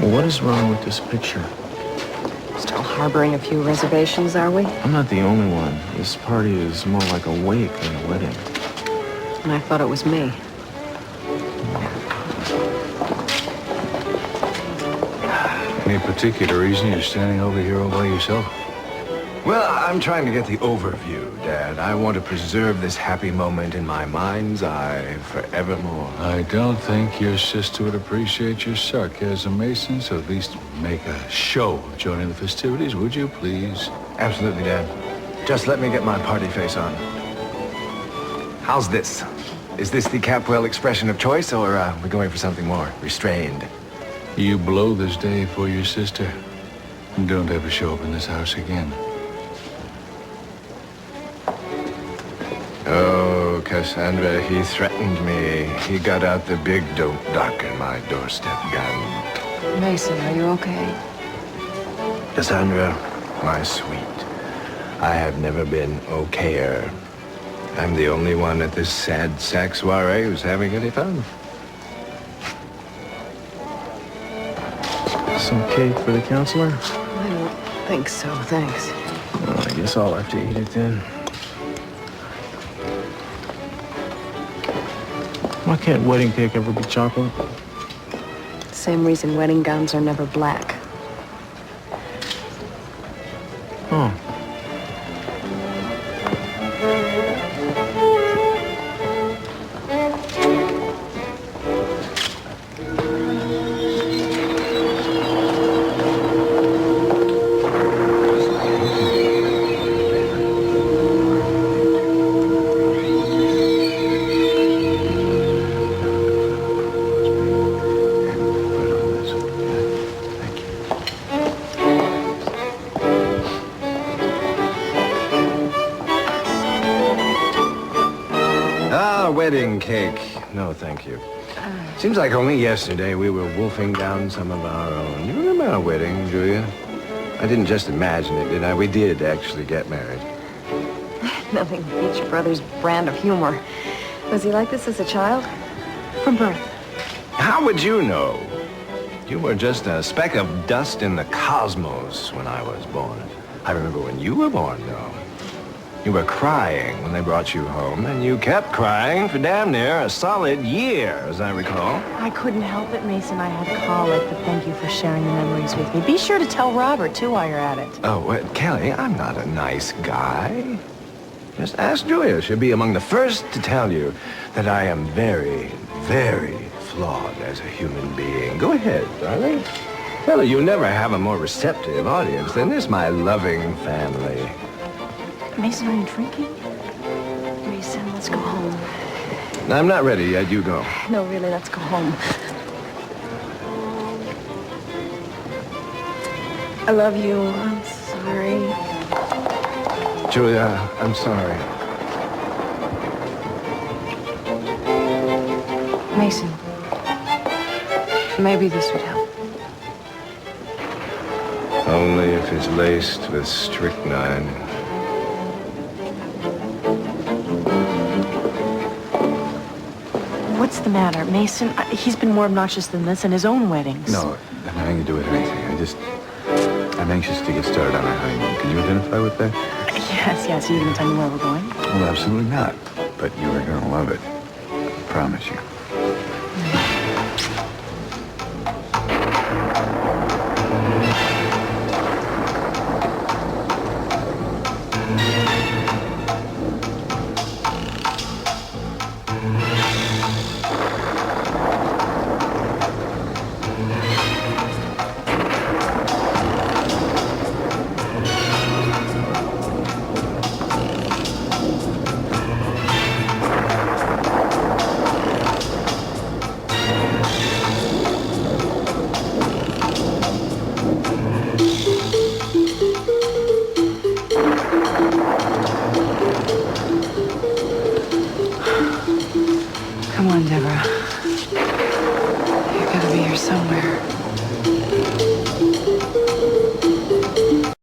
What is wrong with this picture? Still harboring a few reservations, are we? I'm not the only one. This party is more like a wake than a wedding. And I thought it was me. Any particular reason you're standing over here all by yourself? Well, I'm trying to get the overview, Dad. I want to preserve this happy moment in my mind's eye forevermore. I don't think your sister would appreciate your sarcasm, Mason, so at least make a show of joining the festivities, would you, please? Absolutely, Dad. Just let me get my party face on. How's this? Is this the Capwell expression of choice, or are we going for something more restrained? You blow this day for your sister, and don't ever show up in this house again. Oh, Cassandra, he threatened me. He got out the big don't darken my doorstep gun. Mason, are you okay? Cassandra, my sweet, I have never been okayer. I'm the only one at this sad sack soiree who's having any fun. Some cake for the counselor? I don't think so, thanks. Well, I guess I'll have to eat it then. Why can't wedding cake ever be chocolate? Same reason wedding gowns are never black. Oh. Wedding cake. No, thank you. Seems like only yesterday we were wolfing down some of our own. You remember our wedding, Julia? I didn't just imagine it, did I? We did actually get married. Nothing beats your brother's brand of humor. Was he like this as a child? From birth? How would you know? You were just a speck of dust in the cosmos when I was born. I remember when you were born, though. You were crying when they brought you home, and you kept crying for damn near a solid year, as I recall. I couldn't help it, Mason. I had to call it, but thank you for sharing the memories with me. Be sure to tell Robert, too, while you're at it. Oh, Kelly, I'm not a nice guy. Just ask Julia. She'll be among the first to tell you that I am very, very flawed as a human being. Go ahead, darling. Tell her you'll never have a more receptive audience than this, my loving family. Mason, are you drinking? Mason, let's go home. I'm not ready yet. You go. No, really, let's go home. I love you. I'm sorry. Julia, I'm sorry. Mason, maybe this would help. Only if it's laced with strychnine. What's the matter, Mason? He's been more obnoxious than this in his own weddings. No, that had nothing to do with anything. I'm anxious to get started on our honeymoon. Can you identify with that? Yes. Are you going to tell me where we're going? Well, absolutely not. But you are going to love it. I promise you. Come on, Deborah. You've got to be here somewhere.